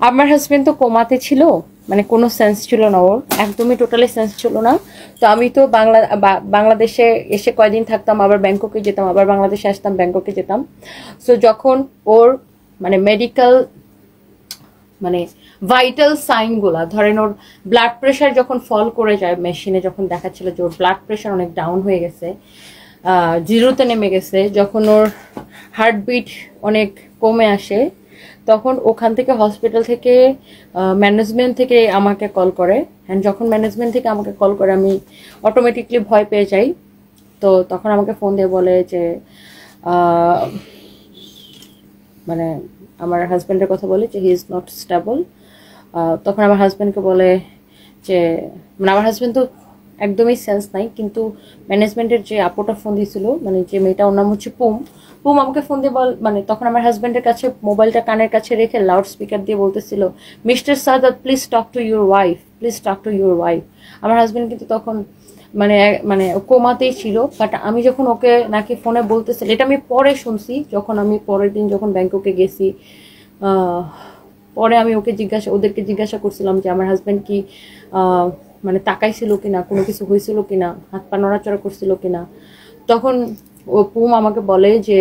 আমার হাজবেন্ড তো কোমাতে ছিল, মানে কোনো সেন্স ছিল না, ওর একদমই টোটালি সেন্স ছিল না। তো আমি তো বাংলাদেশে এসে কয়দিন থাকতাম, আবার ব্যাংককে যেতাম, আবার বাংলাদেশে আসতাম, ব্যাংককে যেতাম। সো যখন ওর মানে মেডিকেল মানে ভাইটাল সাইনগুলা, ধরেন ওর ব্লাড প্রেশার যখন ফল করে যায়, মেশিনে যখন দেখাচ্ছিল যে ওর ব্লাড প্রেশার অনেক ডাউন হয়ে গেছে, জিরোতে নেমে গেছে, যখন ওর হার্টবিট অনেক কমে আসে, তখন ওখান থেকে হসপিটাল থেকে ম্যানেজমেন্ট থেকে আমাকে কল করে। অ্যান্ড যখন ম্যানেজমেন্ট থেকে আমাকে কল করে আমি অটোমেটিকলি ভয় পেয়ে যাই। তো তখন আমাকে ফোন দিয়ে বলে যে মানে আমার হাজব্যান্ডের কথা বলে যে হি ইজ নট স্টেবল। তখন আমার হাজব্যান্ডকে বলে যে মানে আমার হাজব্যান্ড তো একদমই সেন্স নাই, কিন্তু ম্যানেজমেন্টের যে আপুটা ফোন দিয়েছিল, মানে যে মেয়েটা, ওর নাম হচ্ছে পুম। পুম আমাকে ফোন দিয়ে মানে তখন আমার হাজব্যান্ডের কাছে মোবাইলটা কানের কাছে রেখে লাউড স্পিকার দিয়ে বলতেছিল, mister Sadat please talk to your wife, please talk to your wife. আমার হাজব্যান্ড কিন্তু তখন মানে মানে কোমাতেই ছিল। বাট আমি যখন ওকে নাকি ফোনে বলতেছিল, এটা আমি পরে শুনছি, যখন আমি পরের দিন যখন ব্যাংককে গেছি, পরে আমি ওদেরকে জিজ্ঞাসা করছিলাম যে আমার হাজব্যান্ড কি মানে তাকাইছিল কিনা, কোনো কিছু হয়েছিল কিনা, হাত পা নড়াচড়া করছিল কিনা। তখন ও পুম আমাকে বলে যে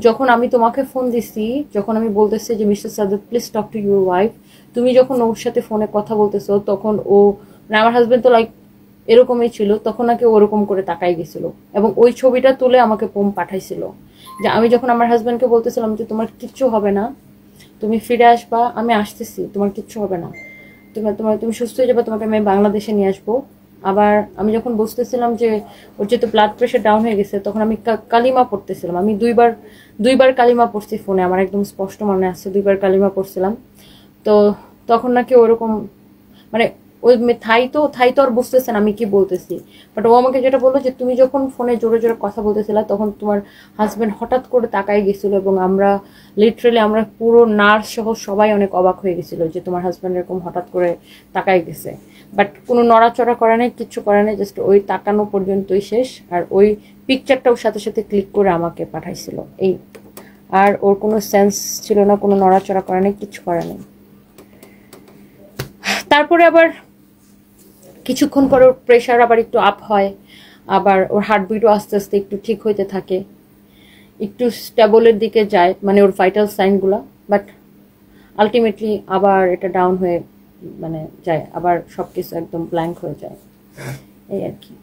যখন আমি তোমাকে ফোন দিছি, যখন আমি বলতেছি যে mister Sadat please talk to your wife, তুমি যখন ওর সাথে ফোনে কথা বলতেছো, তখন ও মানে আমার হাজব্যান্ড তো লাইক এরকমই ছিল, তখন নাকি ওরকম করে তাকাই গেছিল। এবং ওই ছবিটা তুলে আমাকে পুম পাঠাইছিল, যে আমি যখন আমার হাজব্যান্ডকে বলতেছিলাম যে তোমার কিচ্ছু হবে না, তুমি ফিরে আসবা, আমি আসতেছি, তোমার কিচ্ছু হবে না, তুমি সুস্থ হয়ে যাবে, তোমাকে আমি বাংলাদেশে নিয়ে আসবো। আবার আমি যখন বুঝতেছিলাম যে ওর যেহেতু ব্লাড প্রেশার ডাউন হয়ে গেছে, তখন আমি কালিমা পড়তেছিলাম। আমি দুইবার কালিমা পড়ছি ফোনে, আমার একদম স্পষ্ট মনে আছে, দুইবার কালিমা পড়ছিলাম। তো তখন নাকি ওরকম মানে ওই থাই তো আর বুঝতেছে না আমি কি বলতেছি। বাট ও আমাকে যেটা বললো যে তুমি যখন ফোনে জোরে জোরে কথা বলতেছিলা, তখন তোমার হাজবেন্ড হঠাৎ করে তাকাই গেছিল, এবং আমরা লিটারেলি আমরা পুরো নার্স সহ সবাই অনেক অবাক হয়ে গেছিল যে তোমার হাজবেন্ড এরকম হঠাৎ করে তাকাই গেছে। বাট কোনো নড়াচড়া করে নাই, কিচ্ছু করে নাই, জাস্ট ওই তাকানো পর্যন্তই শেষ। আর ওই পিকচারটা ওর সাথে সাথে ক্লিক করে আমাকে পাঠাইছিল এই। আর ওর কোনো সেন্স ছিল না, কোনো নড়াচড়া করে নাই, কিচ্ছু করে নাই। তারপরে আবার কিছুক্ষণ পর ওর প্রেশার আবার একটু আপ হয়, আবার ওর হার্টবিটও আস্তে আস্তে একটু ঠিক হইতে থাকে, একটু স্টেবলের দিকে যায়, মানে ওর ভাইটাল সাইনগুলো। বাট আলটিমেটলি আবার এটা ডাউন হয়ে মানে যায়, আবার সব কিছু একদম ব্ল্যাঙ্ক হয়ে যায়, এই আর কি।